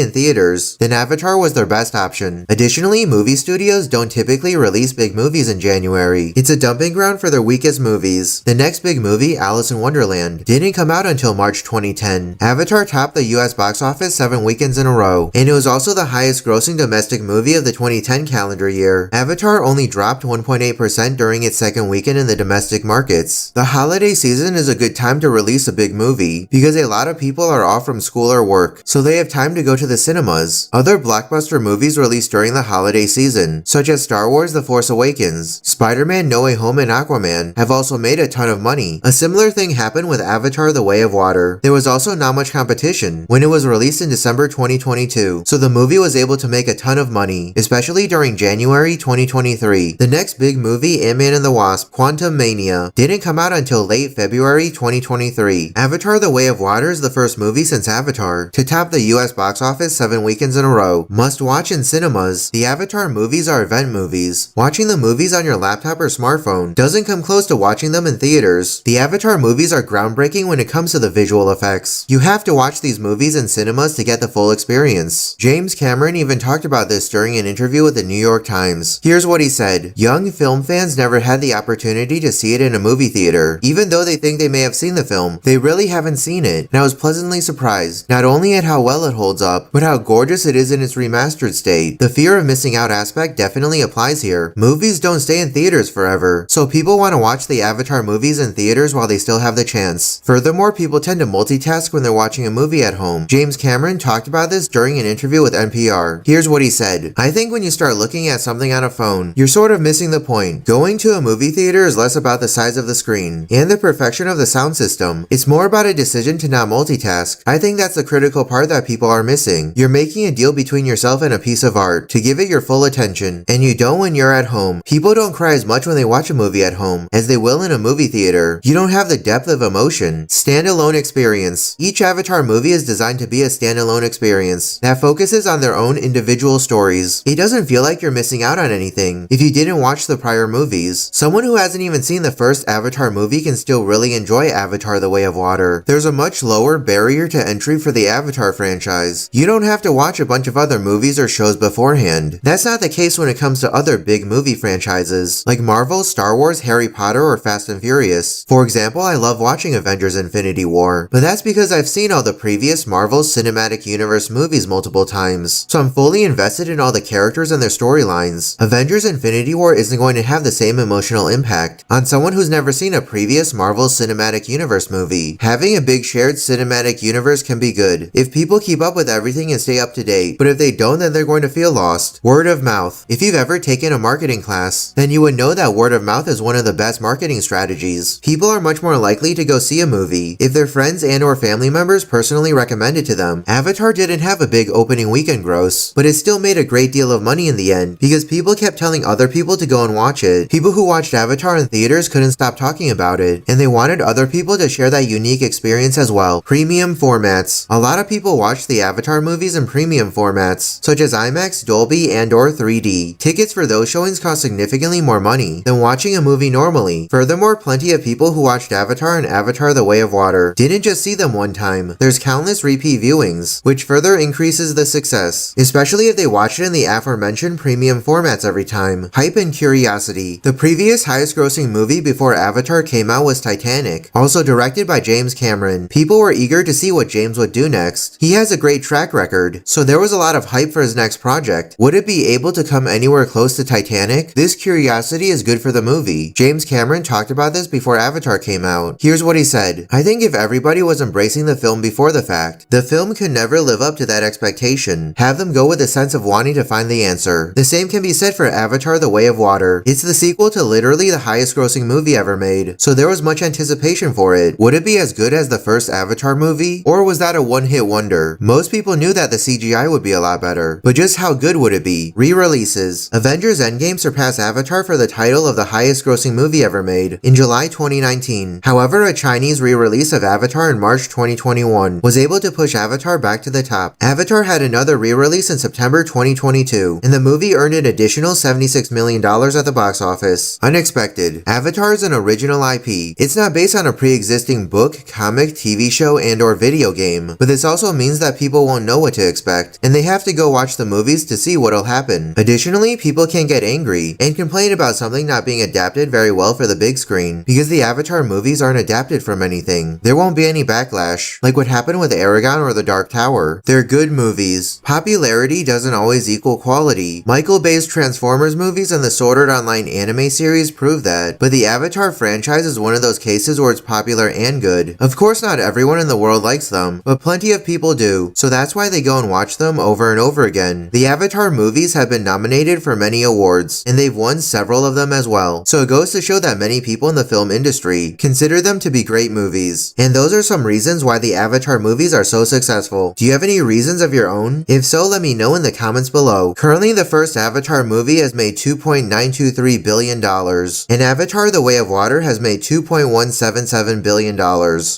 in theaters, then Avatar was their best option. Additionally, movie studios don't typically release big movies in January. It's a dumping ground for their weakest movies. The next big movie, Alice in Wonderland, didn't come out until March 2010. Avatar topped the US box office 7 weekends in a row, and it was also the highest grossing domestic movie of the 2010 calendar year. Avatar only dropped 1.8% during its second weekend in the domestic markets. The holiday season is a good time to release a big movie, because a lot of people are off from school or work, so they have time to go to the cinemas. Other blockbuster movies released during the holiday season, such as Star Wars: The Force Awakens, Spider-Man: No Way Home, and Aquaman, have also made a ton of money. A similar thing happened with Avatar: The Way of Water. There was also not much competition when it was released in December 2022, so the movie was able to make a ton of money, especially during January 2023. The next big movie, Ant-Man and the Wasp: Quantumania, didn't come out until late February 2023. Avatar: The Way of Water is the first movie since Avatar to top the US box office 7 weekends in a row. Must watch in cinemas. The Avatar movies are event movies. Watching the movies on your laptop or smartphone doesn't come close to watching them in theaters. The Avatar movies are groundbreaking when it comes to the visual effects. You have to watch these movies in cinemas to get the full experience. James Cameron even talked about this during an interview with the New York Times. Here's what he said: "Young film fans never had the opportunity to see it in a movie theater. Even though they think they may have seen the film, they really haven't seen it, and I was pleasantly surprised, not only at how well it holds up, but how gorgeous it is in its remastered state. The fear of missing out aspect definitely applies here. Movies don't stay in theaters forever, so people want to watch the Avatar movies in theaters while they still have the chance. Furthermore, people tend to multitask when they're watching a movie at home." James Cameron talked about this during an interview with NPR. Here's what he said: "I think when you start looking at something on a phone, you're sort of missing the point. Going to a movie theater is less about the size of the screen and the perfection of the sound system. It's more about a decision to not multitask. I think that's the critical part that people are missing. You're making a deal between yourself and a piece of art to give it your full attention, and you don't when you're at home. People don't cry as much when they watch a movie movie at home as they will in a movie theater. You don't have the depth of emotion. Standalone experience. Each Avatar movie is designed to be a standalone experience that focuses on their own individual stories. It doesn't feel like you're missing out on anything if you didn't watch the prior movies. Someone who hasn't even seen the first Avatar movie can still really enjoy Avatar: The Way of Water. There's a much lower barrier to entry for the Avatar franchise. You don't have to watch a bunch of other movies or shows beforehand. That's not the case when it comes to other big movie franchises, like Marvel, Star Wars, Harry Potter, or Fast and Furious. For example, I love watching Avengers: Infinity War, but that's because I've seen all the previous Marvel Cinematic Universe movies multiple times, so I'm fully invested in all the characters and their storylines. Avengers: Infinity War isn't going to have the same emotional impact on someone who's never seen a previous Marvel Cinematic Universe movie. Having a big shared cinematic universe can be good if people keep up with everything and stay up to date, but if they don't, then they're going to feel lost. Word of mouth. If you've ever taken a marketing class, then you would know that word of mouth is one of the best marketing strategies. People are much more likely to go see a movie if their friends and or family members personally recommend it to them. Avatar didn't have a big opening weekend gross, but it still made a great deal of money in the end because people kept telling other people to go and watch it. People who watched Avatar in theaters couldn't stop talking about it, and they wanted other people to share that unique experience as well. Premium formats. A lot of people watch the Avatar movies in premium formats, such as IMAX, Dolby, and or 3D. Tickets for those showings cost significantly more money than watching a movie normally. Furthermore, plenty of people who watched Avatar and Avatar: The Way of Water didn't just see them one time. There's countless repeat viewings, which further increases the success, especially if they watch it in the aforementioned premium formats every time. Hype and curiosity. The previous highest grossing movie before Avatar came out was Titanic, also directed by James Cameron. People were eager to see what James would do next. He has a great track record, so there was a lot of hype for his next project. Would it be able to come anywhere close to Titanic? This curiosity is good for the movie. James Cameron talked about this before Avatar came out. Here's what he said: "I think if everybody was embracing the film before the fact, the film could never live up to that expectation. Have them go with a sense of wanting to find the answer." The same can be said for Avatar: The Way of Water. It's the sequel to literally the highest grossing movie ever made, so there was much anticipation for it. Would it be as good as the first Avatar movie? Or was that a one-hit wonder? Most people knew that the CGI would be a lot better, but just how good would it be? Re-releases. Avengers Endgame surpassed Avatar for the title of the highest grossing movie ever made in July 2019. However, a Chinese re-release of Avatar in March 2021 was able to push Avatar back to the top. Avatar had another re-release in September 2022, and the movie earned an additional $76 million at the box office. Unexpected. Avatar is an original IP. It's not based on a pre-existing book, comic, TV show, and or video game, but this also means that people won't know what to expect, and they have to go watch the movies to see what'll happen. Additionally, people can get angry and complain about something not being adapted very well for the big screen, because the Avatar movies aren't adapted from anything. There won't be any backlash, like what happened with Aragon or The Dark Tower. They're good movies. Popularity doesn't always equal quality. Michael Bay's Transformers movies and the Sword Art Online anime series prove that, but the Avatar franchise is one of those cases where it's popular and good. Of course, not everyone in the world likes them, but plenty of people do, so that's why they go and watch them over and over again. The Avatar movies have been nominated for many awards, and they've won several of them as well, so it goes to show that many people in the film industry consider them to be great movies. And those are some reasons why the Avatar movies are so successful. Do you have any reasons of your own? If so, let me know in the comments below. Currently, the first Avatar movie has made $2.923 billion, and Avatar: The Way of Water has made $2.177 billion.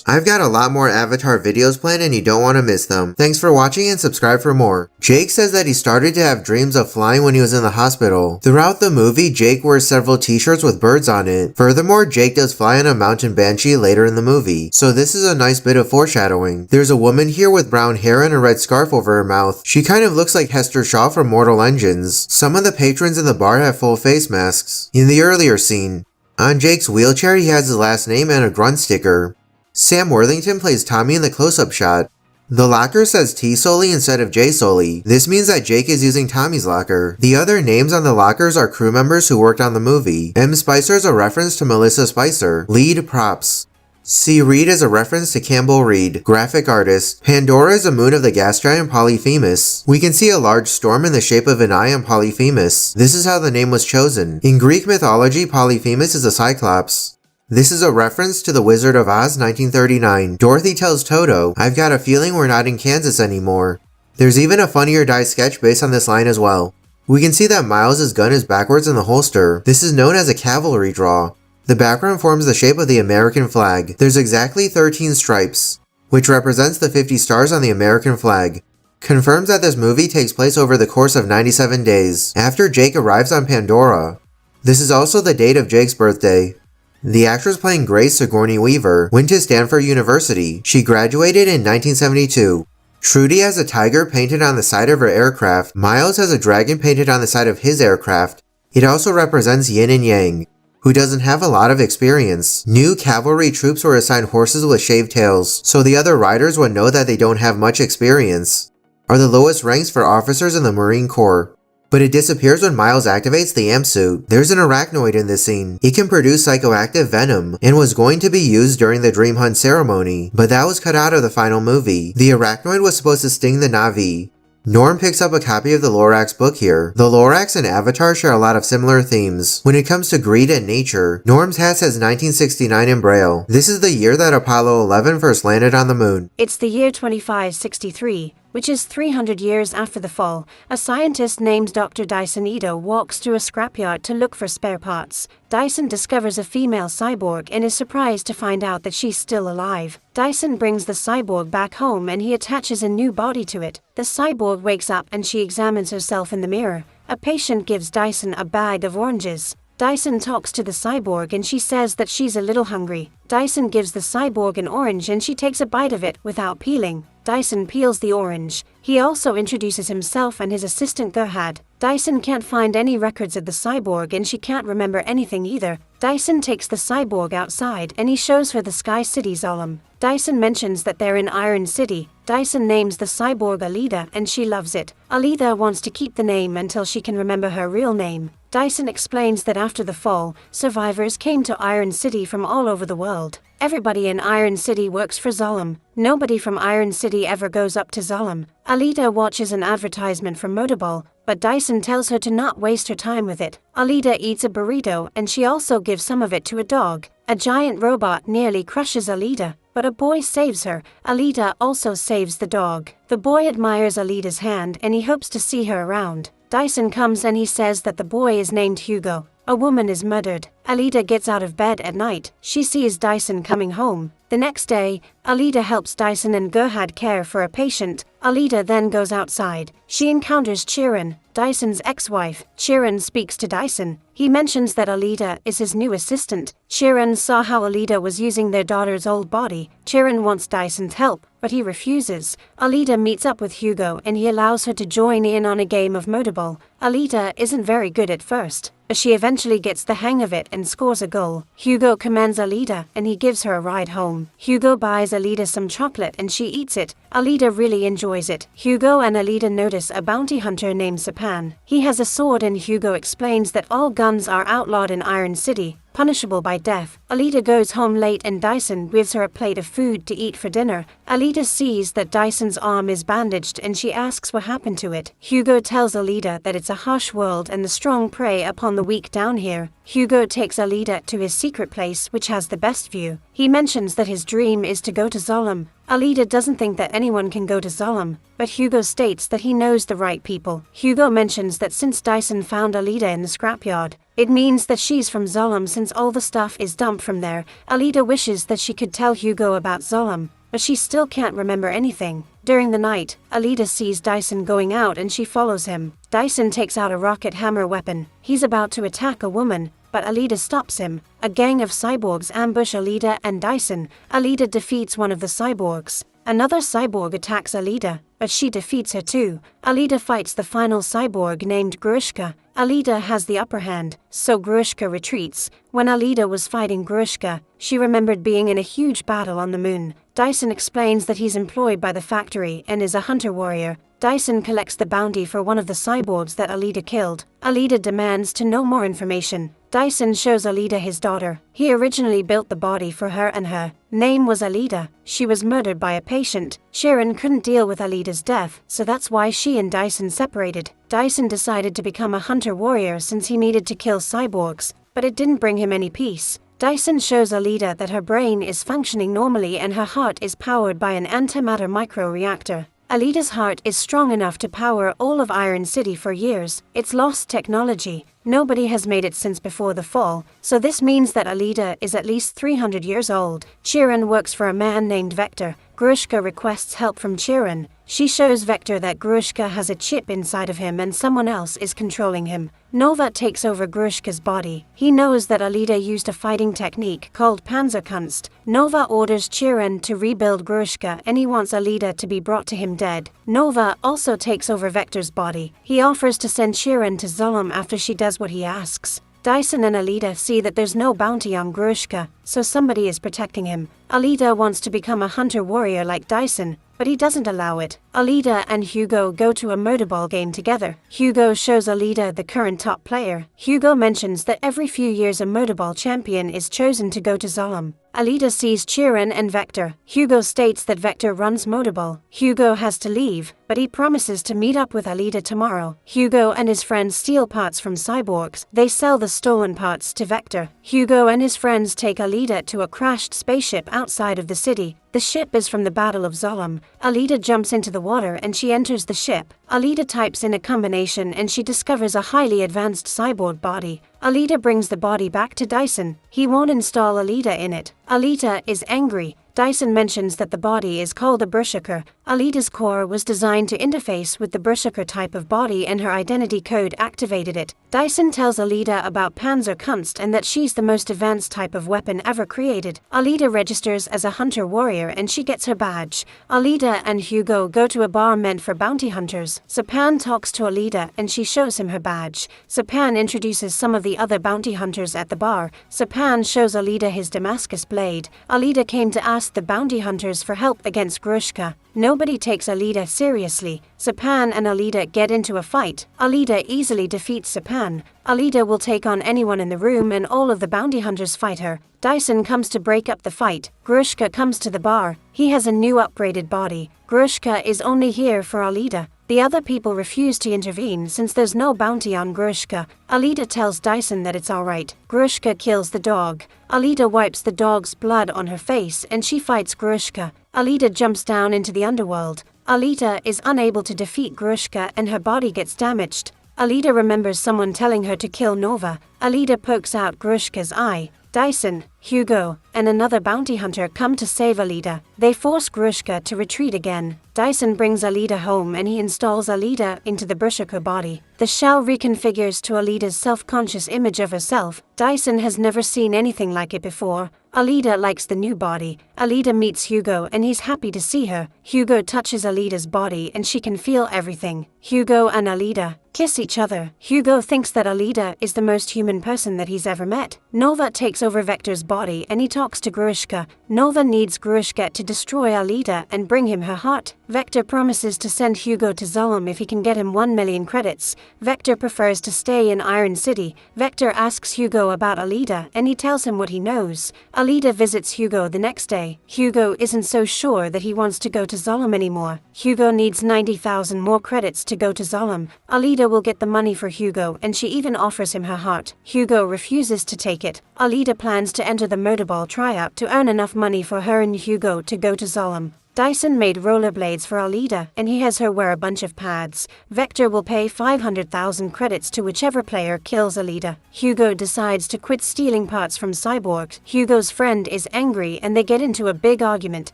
I've got a lot more Avatar videos planned and you don't want to miss them. Thanks for watching and subscribe for more. Jake says that he started to have dreams of flying when he was in the hospital. Throughout the movie, Jake wears several t-shirts with birds on it. Furthermore, Jake does fly on a mountain banshee later in the movie, so this is a nice bit of foreshadowing. There's a woman here with brown hair and a red scarf over her mouth. She kind of looks like Hester Shaw from Mortal Engines. Some of the patrons in the bar have full face masks. In the earlier scene, on Jake's wheelchair, he has his last name and a grunt sticker. Sam Worthington plays Tommy in the close-up shot. The locker says T Soli instead of J Soli. This means that Jake is using Tommy's locker. The other names on the lockers are crew members who worked on the movie. M. Spicer is a reference to Melissa Spicer. Lead props. C. Reed is a reference to Campbell Reed, graphic artist. Pandora is a moon of the gas giant Polyphemus. We can see a large storm in the shape of an eye on Polyphemus. This is how the name was chosen. In Greek mythology, Polyphemus is a cyclops. This is a reference to The Wizard of Oz 1939. Dorothy tells Toto, "I've got a feeling we're not in Kansas anymore." There's even a Funny or Die sketch based on this line as well. We can see that Miles' gun is backwards in the holster. This is known as a cavalry draw. The background forms the shape of the American flag. There's exactly 13 stripes, which represents the 50 stars on the American flag. Confirms that this movie takes place over the course of 97 days, after Jake arrives on Pandora. This is also the date of Jake's birthday. The actress playing Grace Sigourney Weaver went to Stanford University. She graduated in 1972. Trudy has a tiger painted on the side of her aircraft. Miles has a dragon painted on the side of his aircraft. It also represents yin and yang, who doesn't have a lot of experience. New cavalry troops were assigned horses with shaved tails, so the other riders would know that they don't have much experience. Are the lowest ranks for officers in the Marine Corps. But it disappears when Miles activates the amp suit. There's an arachnoid in this scene. It can produce psychoactive venom and was going to be used during the Dream Hunt ceremony, but that was cut out of the final movie. The arachnoid was supposed to sting the Na'vi. Norm picks up a copy of the Lorax book here. The Lorax and Avatar share a lot of similar themes. When it comes to greed and nature, Norm's hat says 1969 in Braille. This is the year that Apollo 11 first landed on the moon. It's the year 2563, which is 300 years after the fall. A scientist named Dr. Dyson Ito walks through a scrapyard to look for spare parts. Dyson discovers a female cyborg and is surprised to find out that she's still alive. Dyson brings the cyborg back home and he attaches a new body to it. The cyborg wakes up and she examines herself in the mirror. A patient gives Dyson a bag of oranges. Dyson talks to the cyborg and she says that she's a little hungry. Dyson gives the cyborg an orange and she takes a bite of it without peeling. Dyson peels the orange. He also introduces himself and his assistant Gerhard. Dyson can't find any records of the cyborg and she can't remember anything either. Dyson takes the cyborg outside and he shows her the Sky City Zolom. Dyson mentions that they're in Iron City. Dyson names the cyborg Alida and she loves it. Alida wants to keep the name until she can remember her real name. Dyson explains that after the fall, survivors came to Iron City from all over the world. Everybody in Iron City works for Zolom. Nobody from Iron City ever goes up to Zolom. Alida watches an advertisement for Motorball, but Dyson tells her to not waste her time with it. Alida eats a burrito and she also gives some of it to a dog. A giant robot nearly crushes Alida, but a boy saves her. Alida also saves the dog. The boy admires Alida's hand and he hopes to see her around. Dyson comes and he says that the boy is named Hugo. A woman is murdered. Alida gets out of bed at night. She sees Dyson coming home. The next day, Alida helps Dyson and Gerhard care for a patient. Alida then goes outside. She encounters Chiron, Dyson's ex-wife. Chiron speaks to Dyson. He mentions that Alida is his new assistant. Chiron saw how Alida was using their daughter's old body. Chiron wants Dyson's help, but he refuses. Alida meets up with Hugo and he allows her to join in on a game of Motorball. Alida isn't very good at first, but she eventually gets the hang of it and scores a goal. Hugo commands Alida and he gives her a ride home. Hugo buys Alida some chocolate and she eats it. Alida really enjoys it. Hugo and Alida notice a bounty hunter named Sapan. He has a sword and Hugo explains that all guns are outlawed in Iron City, punishable by death. Alida goes home late and Dyson gives her a plate of food to eat for dinner. Alida sees that Dyson's arm is bandaged and she asks what happened to it. Hugo tells Alida that it's a harsh world and the strong prey upon the weak down here. Hugo takes Alida to his secret place which has the best view. He mentions that his dream is to go to Zolom. Alida doesn't think that anyone can go to Zolom, but Hugo states that he knows the right people. Hugo mentions that since Dyson found Alida in the scrapyard, it means that she's from Zolom since all the stuff is dumped from there. Alida wishes that she could tell Hugo about Zolom, but she still can't remember anything. During the night, Alida sees Dyson going out and she follows him. Dyson takes out a rocket hammer weapon. He's about to attack a woman, but Alida stops him. A gang of cyborgs ambush Alida and Dyson. Alida defeats one of the cyborgs. Another cyborg attacks Alida, but she defeats her too. Alida fights the final cyborg named Grushka. Alida has the upper hand, so Grushka retreats. When Alida was fighting Grushka, she remembered being in a huge battle on the moon. Dyson explains that he's employed by the factory and is a hunter warrior. Dyson collects the bounty for one of the cyborgs that Alida killed. Alida demands to know more information. Dyson shows Alida his daughter. He originally built the body for her and her name was Alida. She was murdered by a patient. Sharon couldn't deal with Alida's death, so that's why she and Dyson separated. Dyson decided to become a hunter warrior since he needed to kill cyborgs, but it didn't bring him any peace. Dyson shows Alida that her brain is functioning normally and her heart is powered by an antimatter microreactor. Alida's heart is strong enough to power all of Iron City for years. It's lost technology. Nobody has made it since before the fall, so this means that Alida is at least 300 years old. Chiron works for a man named Vector. Grushka requests help from Chiron. She shows Vector that Grushka has a chip inside of him and someone else is controlling him. Nova takes over Grushka's body. He knows that Alida used a fighting technique called Panzerkunst. Nova orders Chiron to rebuild Grushka and he wants Alida to be brought to him dead. Nova also takes over Vector's body. He offers to send Chiron to Zolom after she does what he asks. Dyson and Alida see that there's no bounty on Grushka, so somebody is protecting him. Alida wants to become a hunter-warrior like Dyson, but he doesn't allow it. Alida and Hugo go to a murderball game together. Hugo shows Alida the current top player. Hugo mentions that every few years a murderball champion is chosen to go to Zolom. Alida sees Chiron and Vector. Hugo states that Vector runs Motorball. Hugo has to leave, but he promises to meet up with Alida tomorrow. Hugo and his friends steal parts from cyborgs. They sell the stolen parts to Vector. Hugo and his friends take Alida to a crashed spaceship outside of the city. The ship is from the Battle of Zolom. Alida jumps into the water and she enters the ship. Alida types in a combination and she discovers a highly advanced cyborg body. Alida brings the body back to Dyson. He won't install Alida in it. Alida is angry. Dyson mentions that the body is called a Berserker. Alida's core was designed to interface with the Berserker type of body and her identity code activated it. Dyson tells Alida about Panzerkunst and that she's the most advanced type of weapon ever created. Alida registers as a hunter-warrior and she gets her badge. Alida and Hugo go to a bar meant for bounty hunters. Sapan talks to Alida and she shows him her badge. Sapan introduces some of the other bounty hunters at the bar. Sapan shows Alida his Damascus blade. Alida came to ask the bounty hunters for help against Grushka. Nobody takes Alida seriously. Sapan and Alida get into a fight. Alida easily defeats Sapan. Alida will take on anyone in the room and all of the bounty hunters fight her. Dyson comes to break up the fight. Grushka comes to the bar. He has a new upgraded body. Grushka is only here for Alida. The other people refuse to intervene since there's no bounty on Grushka. Alida tells Dyson that it's alright. Grushka kills the dog. Alida wipes the dog's blood on her face and she fights Grushka. Alida jumps down into the underworld. Alida is unable to defeat Grushka and her body gets damaged. Alida remembers someone telling her to kill Nova. Alida pokes out Grushka's eye. Dyson, Hugo, and another bounty hunter come to save Alida. They force Grushka to retreat again. Dyson brings Alida home and he installs Alida into the Berserker body. The shell reconfigures to Alida's self-conscious image of herself. Dyson has never seen anything like it before. Alida likes the new body. Alida meets Hugo and he's happy to see her. Hugo touches Alida's body and she can feel everything. Hugo and Alida kiss each other. Hugo thinks that Alida is the most human person that he's ever met. Nova takes over Vector's body and he talks to Grushka. Nova needs Grushka to destroy Alida and bring him her heart. Vector promises to send Hugo to Zolom if he can get him 1 million credits. Vector prefers to stay in Iron City. Vector asks Hugo about Alida and he tells him what he knows. Alida visits Hugo the next day. Hugo isn't so sure that he wants to go to Zolom anymore. Hugo needs 90,000 more credits to go to Zolom. Alida will get the money for Hugo and she even offers him her heart. Hugo refuses to take it. Alida plans to enter the Murderball tryout to earn enough money for her and Hugo to go to Zolom. Dyson made rollerblades for Alida and he has her wear a bunch of pads. Vector will pay 500,000 credits to whichever player kills Alida. Hugo decides to quit stealing parts from cyborgs. Hugo's friend is angry and they get into a big argument.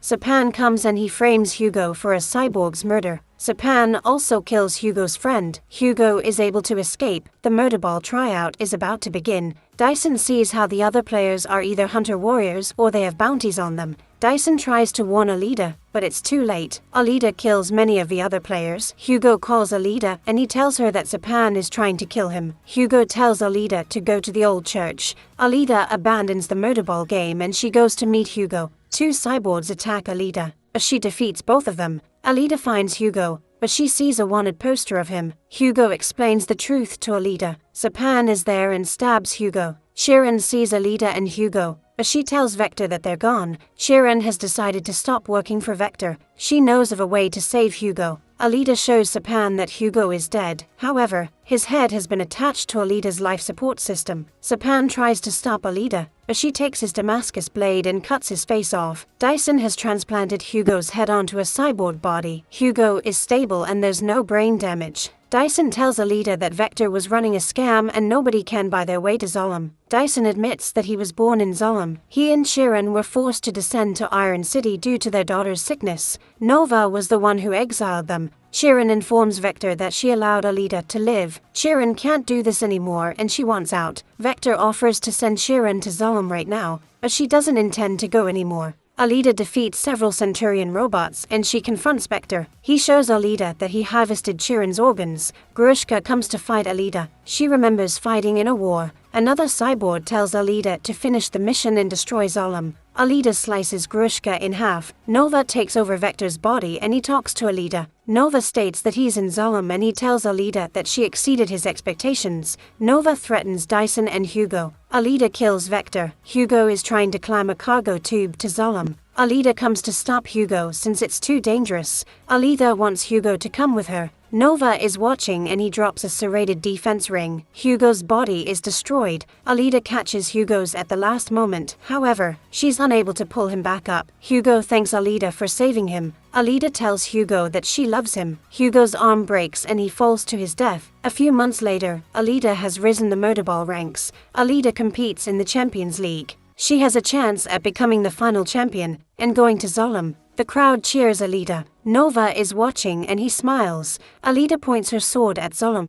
Sapan comes and he frames Hugo for a cyborg's murder. Sapan also kills Hugo's friend. Hugo is able to escape. The Murderball tryout is about to begin. Dyson sees how the other players are either hunter-warriors or they have bounties on them. Dyson tries to warn Alida, but it's too late. Alida kills many of the other players. Hugo calls Alida and he tells her that Sapan is trying to kill him. Hugo tells Alida to go to the old church. Alida abandons the Murderball game and she goes to meet Hugo. 2 cyborgs attack Alida. She defeats both of them. Alida finds Hugo, but she sees a wanted poster of him. Hugo explains the truth to Alida. Sapan is there and stabs Hugo. Sharon sees Alida and Hugo, but she tells Vector that they're gone. Sharon has decided to stop working for Vector. She knows of a way to save Hugo. Alida shows Sapan that Hugo is dead. However, His head has been attached to Alida's life support system. Sapan tries to stop Alida, but she takes his Damascus blade and cuts his face off. Dyson has transplanted Hugo's head onto a cyborg body. Hugo is stable and there's no brain damage. Dyson tells Alida that Vector was running a scam and nobody can buy their way to Zolom. Dyson admits that he was born in Zolom. He and Sharon were forced to descend to Iron City due to their daughter's sickness. Nova was the one who exiled them. Sharon informs Vector that she allowed Alida to live. Sharon can't do this anymore and she wants out. Vector offers to send Sharon to Zolom right now, but she doesn't intend to go anymore. Alida defeats several Centurion robots and she confronts Vector. He shows Alida that he harvested Sharon's organs. Grushka comes to fight Alida. She remembers fighting in a war. Another cyborg tells Alida to finish the mission and destroy Zolom. Alida slices Grushka in half. Nova takes over Vector's body and he talks to Alida. Nova states that he's in Zolom and he tells Alida that she exceeded his expectations. Nova threatens Dyson and Hugo. Alida kills Vector. Hugo is trying to climb a cargo tube to Zolom. Alida comes to stop Hugo since it's too dangerous. Alida wants Hugo to come with her. Nova is watching and he drops a serrated defense ring. Hugo's body is destroyed. Alida catches Hugo's at the last moment. However, she's unable to pull him back up. Hugo thanks Alida for saving him. Alida tells Hugo that she loves him. Hugo's arm breaks and he falls to his death. A few months later, Alida has risen the Murderball ranks. Alida competes in the Champions League. She has a chance at becoming the final champion and going to Zolom. The crowd cheers Alida. Nova is watching and he smiles. Alida points her sword at Zolom.